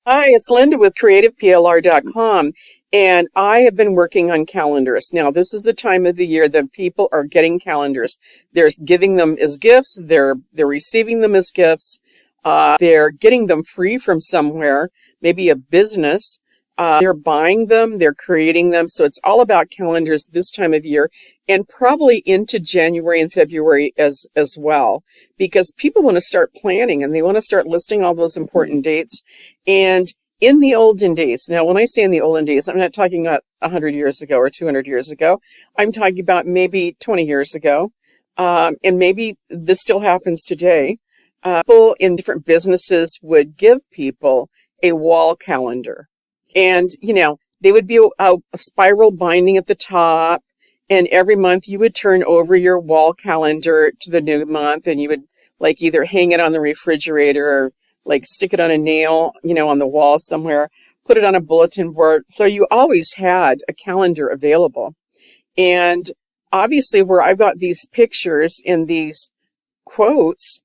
Hi, it's Linda with CreativePLR.com, and I have been working on calendars. Now, this is the time of the year that people are getting calendars. They're giving them as gifts, they're receiving them as gifts, they're getting them free from somewhere, maybe a business. They're buying them, they're creating them. So it's all about calendars this time of year and probably into January and February as well, because people want to start planning and they want to start listing all those important dates. And in the olden days, now when I say in the olden days, I'm not talking about 100 years ago or 200 years ago. I'm talking about maybe 20 years ago. And maybe this still happens today. People in different businesses would give people a wall calendar. And, they would be a spiral binding at the top. And every month you would turn over your wall calendar to the new month, and you would either hang it on the refrigerator or stick it on a nail, on the wall somewhere, put it on a bulletin board. So you always had a calendar available. And obviously where I've got these pictures and these quotes,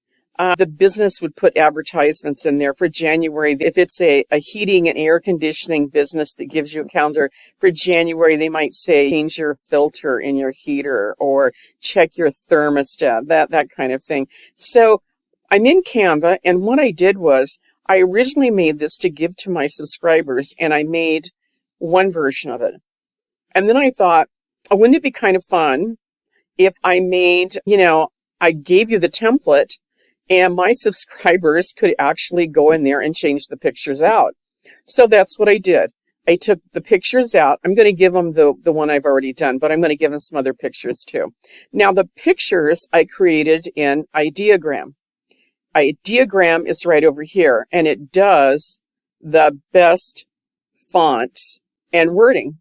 the business would put advertisements in there for January. If it's a heating and air conditioning business that gives you a calendar for January, they might say change your filter in your heater or check your thermostat, that kind of thing. So I'm in Canva, and what I did was I originally made this to give to my subscribers, and I made one version of it. And then I thought, oh, wouldn't it be kind of fun if I made, I gave you the template and my subscribers could actually go in there and change the pictures out. So that's what I did. I took the pictures out. I'm going to give them the one I've already done, but I'm going to give them some other pictures too. Now the pictures I created in Ideogram. Ideogram is right over here, and it does the best fonts and wording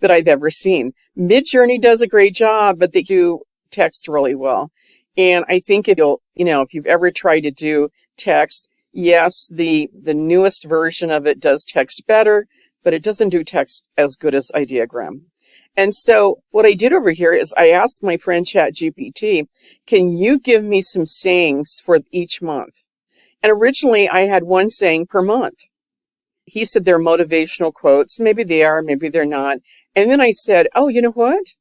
that I've ever seen. Midjourney does a great job, but they do text really well. And I think if you've ever tried to do text, yes, the newest version of it does text better, but it doesn't do text as good as Ideogram. And so what I did over here is I asked my friend ChatGPT, can you give me some sayings for each month? And originally I had one saying per month. He said they're motivational quotes. Maybe they are, maybe they're not. And then I said, oh, you know what?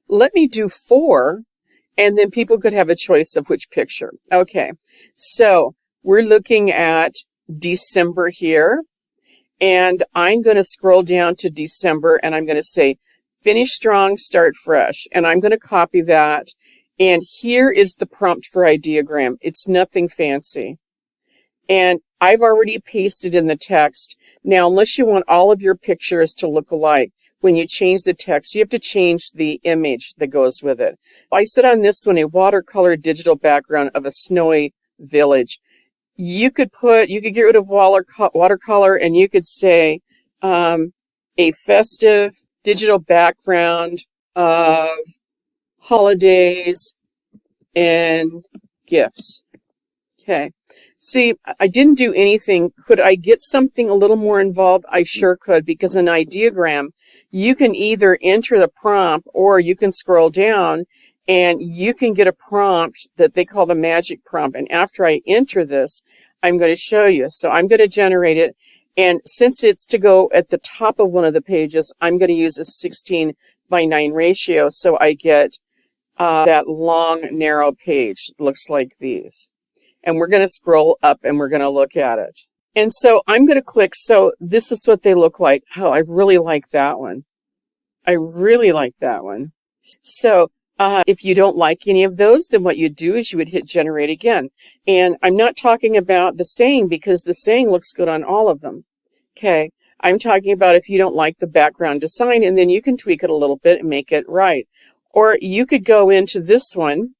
Let me do 4. And then people could have a choice of which picture. Okay, so we're looking at December here. And I'm going to scroll down to December, and I'm going to say, finish strong, start fresh. And I'm going to copy that. And here is the prompt for Ideogram. It's nothing fancy. And I've already pasted in the text. Now, unless you want all of your pictures to look alike, when you change the text, you have to change the image that goes with it. I said on this one, a watercolor digital background of a snowy village. You could get rid of watercolor, and you could say a festive digital background of holidays and gifts. Okay. See, I didn't do anything. Could I get something a little more involved? I sure could, because in Ideogram, you can either enter the prompt or you can scroll down and you can get a prompt that they call the magic prompt. And after I enter this, I'm going to show you. So I'm going to generate it. And since it's to go at the top of one of the pages, I'm going to use a 16:9 ratio. So I get that long, narrow page. It looks like these. And we're going to scroll up and we're going to look at it. And so I'm going to click. So this is what they look like. Oh, I really like that one. I really like that one. So if you don't like any of those, then what you do is you would hit generate again. And I'm not talking about the saying, because the saying looks good on all of them. Okay. I'm talking about if you don't like the background design, and then you can tweak it a little bit and make it right. Or you could go into this one,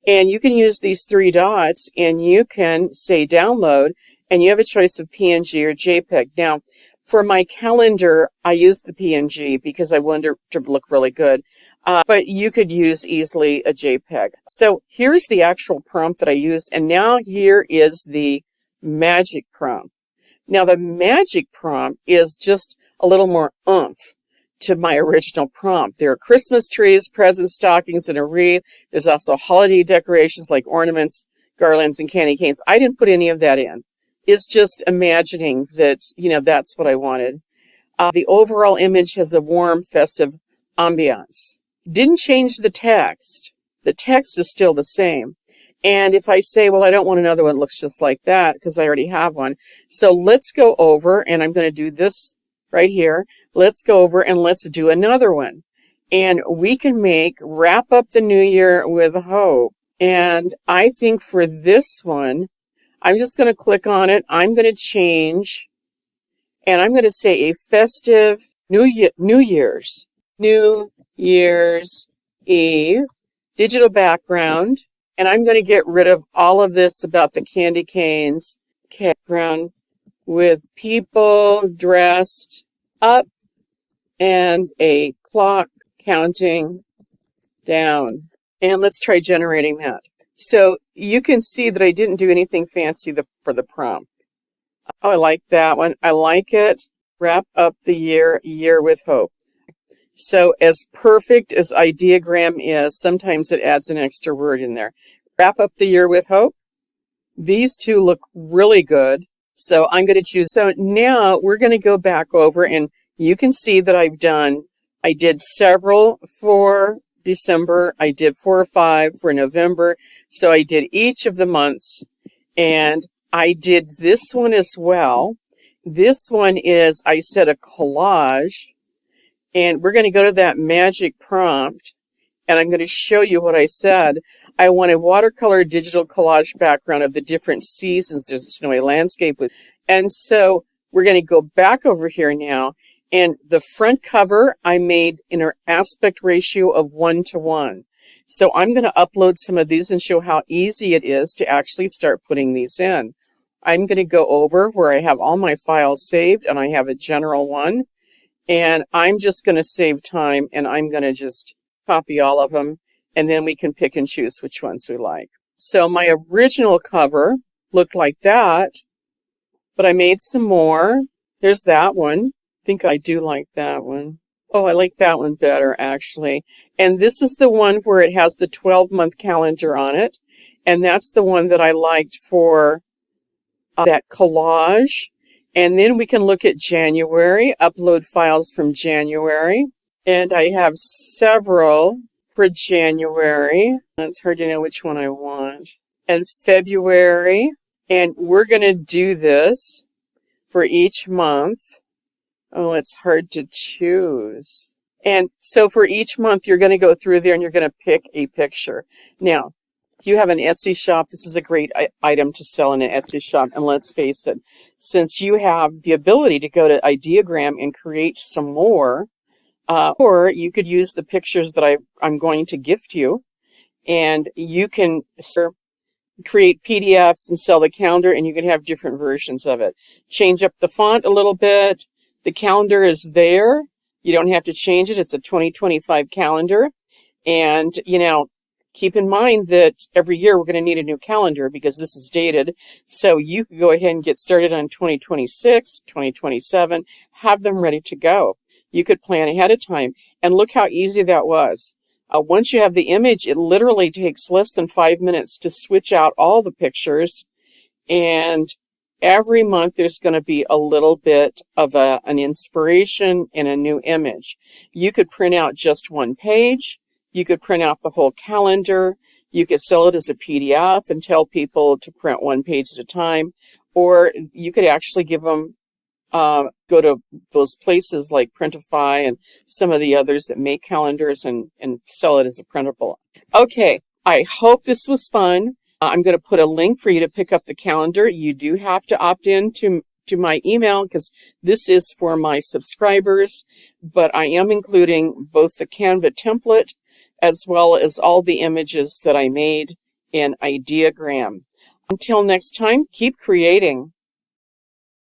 and you can use these 3 dots, and you can say download, and you have a choice of PNG or JPEG. Now, for my calendar, I used the PNG because I wanted to look really good. But you could use easily a JPEG. So here's the actual prompt that I used, and now here is the magic prompt. Now, the magic prompt is just a little more oomph to my original prompt. There are Christmas trees, presents, stockings, and a wreath. There's also holiday decorations like ornaments, garlands, and candy canes. I didn't put any of that in. is just imagining that, that's what I wanted. The overall image has a warm, festive ambiance. Didn't change the text. The text is still the same. And if I say, well, I don't want another one that looks just like that because I already have one. So let's go over, and I'm going to do this right here. Let's go over and let's do another one. And we can wrap up the new year with hope. And I think for this one, I'm just going to click on it. I'm going to change, and I'm going to say a festive New Year's Eve digital background. And I'm going to get rid of all of this about the candy canes background with people dressed up and a clock counting down. And let's try generating that. So you can see that I didn't do anything fancy for the prompt. Oh, I like that one. I like it. Wrap up the year with hope. So as perfect as ideogram is, sometimes it adds an extra word in there. Wrap up the year with hope. These two look really good. So I'm going to choose. So now we're going to go back over, and you can see that I did several for December. I did 4 or 5 for November. So I did each of the months, and I did this one as well. This one is, I said a collage, and we're going to go to that magic prompt, and I'm going to show you what I said. I want a watercolor digital collage background of the different seasons. There's a snowy landscape. And so we're going to go back over here now, and the front cover I made in an aspect ratio of 1:1. So I'm going to upload some of these and show how easy it is to actually start putting these in. I'm going to go over where I have all my files saved, and I have a general one. And I'm just going to save time, and I'm going to just copy all of them, and then we can pick and choose which ones we like. So my original cover looked like that, but I made some more. There's that one. I think I do like that one. Oh, I like that one better, actually. And this is the one where it has the 12-month calendar on it, and that's the one that I liked for that collage. And then we can look at January, upload files from January. And I have several for January. It's hard to know which one I want. And February. And we're going to do this for each month. Oh, it's hard to choose. And so for each month, you're going to go through there and you're going to pick a picture. Now, if you have an Etsy shop, this is a great item to sell in an Etsy shop. And let's face it, since you have the ability to go to Ideogram and create some more, or you could use the pictures that I'm going to gift you, and you can create PDFs and sell the calendar, and you can have different versions of it. Change up the font a little bit. The calendar is there. You don't have to change it. It's a 2025 calendar. And, keep in mind that every year we're going to need a new calendar because this is dated. So you can go ahead and get started on 2026, 2027, have them ready to go. You could plan ahead of time. And look how easy that was. Once you have the image, it literally takes less than 5 minutes to switch out all the pictures. And every month there's going to be a little bit of an inspiration and a new image. You could print out just one page. You could print out the whole calendar. You could sell it as a PDF and tell people to print one page at a time. Or you could actually give them, go to those places like Printify and some of the others that make calendars and sell it as a printable. Okay, I hope this was fun. I'm going to put a link for you to pick up the calendar. You do have to opt in to my email because this is for my subscribers, but I am including both the Canva template as well as all the images that I made in Ideogram. Until next time, keep creating.